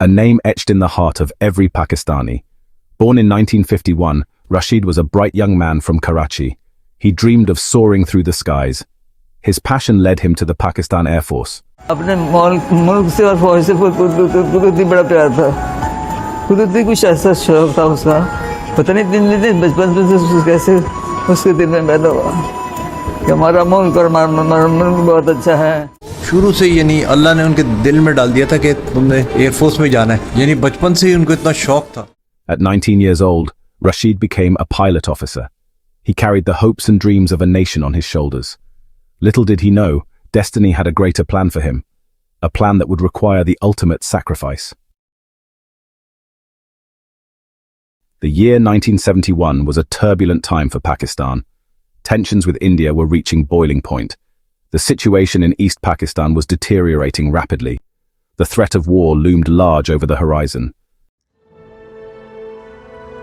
a name etched in the heart of every Pakistani. Born in 1951, Rashid was a bright young man from Karachi. He dreamed of soaring through the skies. His passion led him to the Pakistan Air Force. अपने मुल्क से और फौज से कुदरती बड़ा प्यार था। कुदरती कुछ ऐसा शौक था उसका, पता नहीं दिन बचपन से कैसे उसके दिल में पैदा हुआ कि हमारा मुल्क और हमारा मुल्क बहुत अच्छा है। शुरू से यानी अल्लाह ने उनके दिल में डाल दिया था कि तुमने एयरफोर्स में जाना है, यानी बचपन से ही उनको इतना शौक था। At 19 years old, Rashid became a pilot officer. He carried the hopes and dreams of a nation on his shoulders. Little did he know, destiny had a greater plan for him, a plan that would require the ultimate sacrifice. The year 1971 was a turbulent time for Pakistan. Tensions with India were reaching boiling point. The situation in East Pakistan was deteriorating rapidly. The threat of war loomed large over the horizon.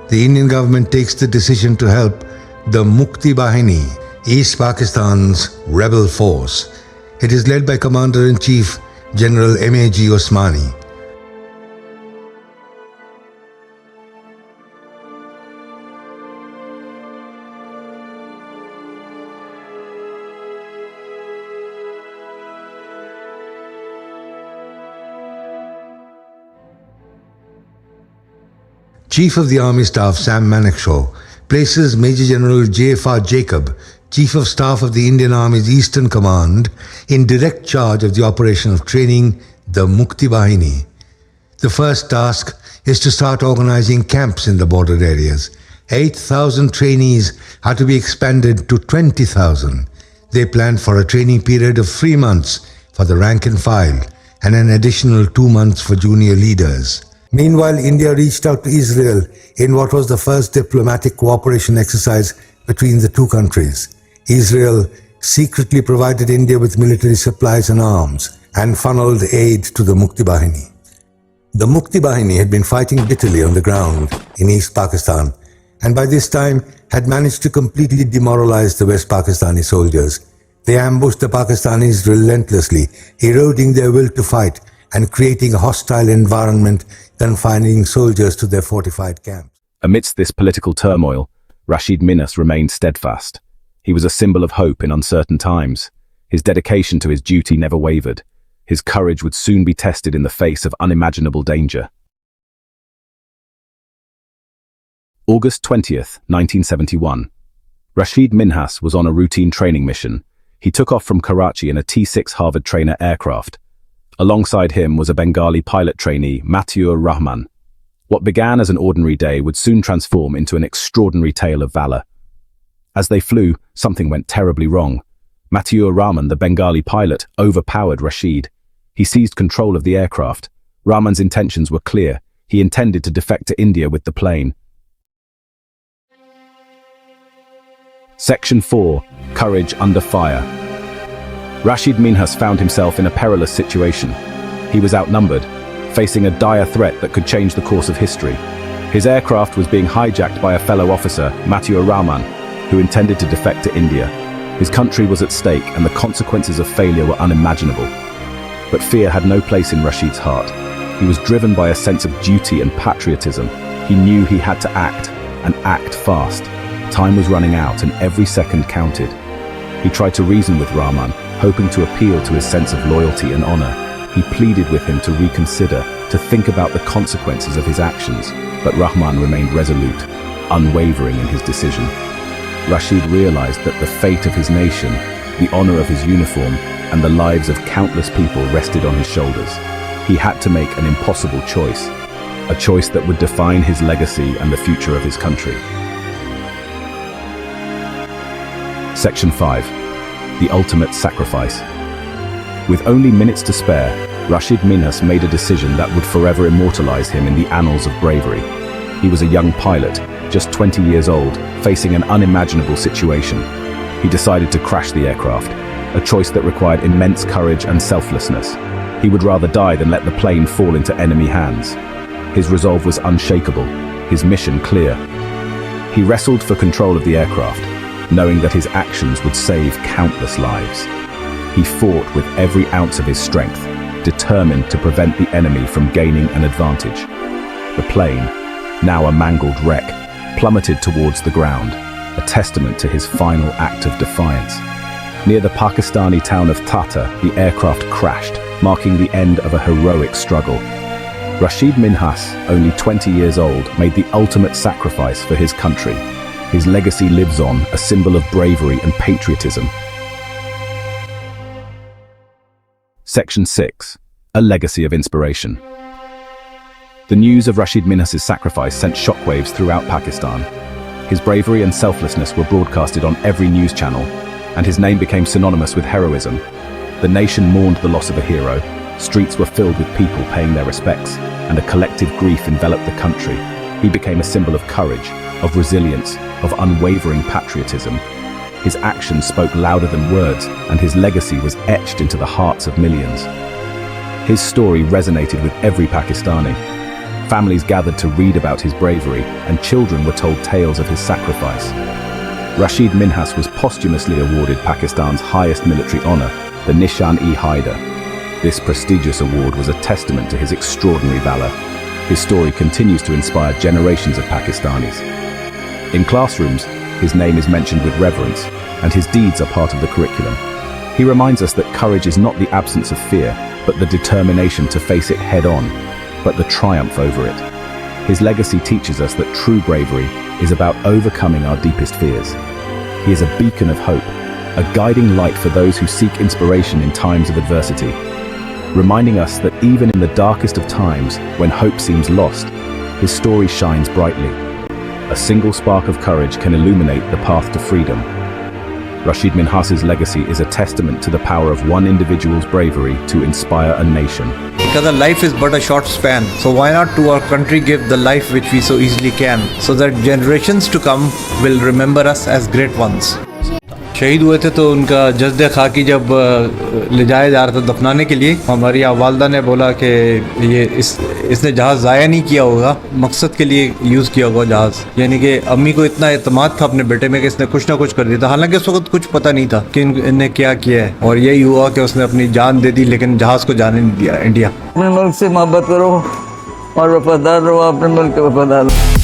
The Indian government takes the decision to help the Mukti Bahini, East Pakistan's rebel force. It is led by Commander-in-Chief General M.A.G. Osmani. Chief of the Army Staff Sam Manekshaw places Major General J.F.R. Jacob, Chief of Staff of the Indian Army's Eastern Command, in direct charge of the operation of training the Mukti Bahini. The first task is to start organizing camps in the border areas. 8,000 trainees are to be expanded to 20,000. They planned for a training period of 3 months for the rank and file and an additional 2 months for junior leaders. Meanwhile, India reached out to Israel in what was the first diplomatic cooperation exercise between the two countries. Israel secretly provided India with military supplies and arms and funneled aid to the Mukti Bahini. The Mukti Bahini had been fighting bitterly on the ground in East Pakistan and by this time had managed to completely demoralize the West Pakistani soldiers. They ambushed the Pakistanis relentlessly, eroding their will to fight and creating a hostile environment, confining soldiers to their fortified camps. Amidst this political turmoil, Rashid Minhas remained steadfast. He was a symbol of hope in uncertain times. His dedication to his duty never wavered. His courage would soon be tested in the face of unimaginable danger. August 20th, 1971. Rashid Minhas was on a routine training mission. He took off from Karachi in a T-6 Harvard trainer aircraft. Alongside him was a Bengali pilot trainee, Matiur Rahman. What began as an ordinary day would soon transform into an extraordinary tale of valor. As they flew, something went terribly wrong. Matiur Rahman, the Bengali pilot, overpowered Rashid. He seized control of the aircraft. Rahman's intentions were clear. He intended to defect to India with the plane. Section 4. Courage Under Fire. Rashid Minhas found himself in a perilous situation. He was outnumbered, facing a dire threat that could change the course of history. His aircraft was being hijacked by a fellow officer, Matiur Rahman, who intended to defect to India. His country was at stake and the consequences of failure were unimaginable. But fear had no place in Rashid's heart. He was driven by a sense of duty and patriotism. He knew he had to act, and act fast. Time was running out and every second counted. He tried to reason with Rahman, hoping to appeal to his sense of loyalty and honor. He pleaded with him to reconsider, to think about the consequences of his actions, but Rahman remained resolute, unwavering in his decision. Rashid realized that the fate of his nation, the honor of his uniform, and the lives of countless people rested on his shoulders. He had to make an impossible choice, a choice that would define his legacy and the future of his country. Section 5. The Ultimate Sacrifice. With only minutes to spare, Rashid Minhas made a decision that would forever immortalize him in the annals of bravery. He was a young pilot, just 20 years old, facing an unimaginable situation. He decided to crash the aircraft, a choice that required immense courage and selflessness. He would rather die than let the plane fall into enemy hands. His resolve was unshakable, his mission clear. He wrestled for control of the aircraft, knowing that his actions would save countless lives. He fought with every ounce of his strength, determined to prevent the enemy from gaining an advantage. The plane, now a mangled wreck, plummeted towards the ground, a testament to his final act of defiance. Near the Pakistani town of Tata, the aircraft crashed, marking the end of a heroic struggle. Rashid Minhas, only 20 years old, made the ultimate sacrifice for his country. His legacy lives on, a symbol of bravery and patriotism. Section 6. A legacy of inspiration. The news of Rashid Minhas's sacrifice sent shockwaves throughout Pakistan. His bravery and selflessness were broadcasted on every news channel, and his name became synonymous with heroism. The nation mourned the loss of a hero, streets were filled with people paying their respects, and a collective grief enveloped the country. He became a symbol of courage, of resilience, of unwavering patriotism. His actions spoke louder than words, and his legacy was etched into the hearts of millions. His story resonated with every Pakistani. Families gathered to read about his bravery, and children were told tales of his sacrifice. Rashid Minhas was posthumously awarded Pakistan's highest military honor, the Nishan-e-Haider. This prestigious award was a testament to his extraordinary valor. His story continues to inspire generations of Pakistanis. In classrooms, his name is mentioned with reverence, and his deeds are part of the curriculum. He reminds us that courage is not the absence of fear, but the determination to face it head-on, but the triumph over it. His legacy teaches us that true bravery is about overcoming our deepest fears. He is a beacon of hope, a guiding light for those who seek inspiration in times of adversity, reminding us that even in the darkest of times, when hope seems lost, his story shines brightly. A single spark of courage can illuminate the path to freedom. Rashid Minhas's legacy is a testament to the power of one individual's bravery to inspire a nation. Because our life is but a short span, so why not to our country give the life which we so easily can, so that generations to come will remember us as great ones. शहीद हुए थे तो उनका जज्दे खाकी जब ले जाया जा रहा था दफनाने के लिए, हमारी वालदा ने बोला कि ये इसने जहाज़ ज़ाया नहीं किया होगा, मकसद के लिए यूज़ किया होगा जहाज़। यानी कि अम्मी को इतना एतमाद था अपने बेटे में कि इसने कुछ ना कुछ कर दिया था, हालांकि उस वक्त कुछ पता नहीं था कि इनने क्या किया है, और यही हुआ कि उसने अपनी जान दे दी लेकिन जहाज़ को जाने नहीं दिया इंडिया। अपने मुल्क से मोहब्बत करो और वफादार रहो, अपने मुल्क के वफादार रहो।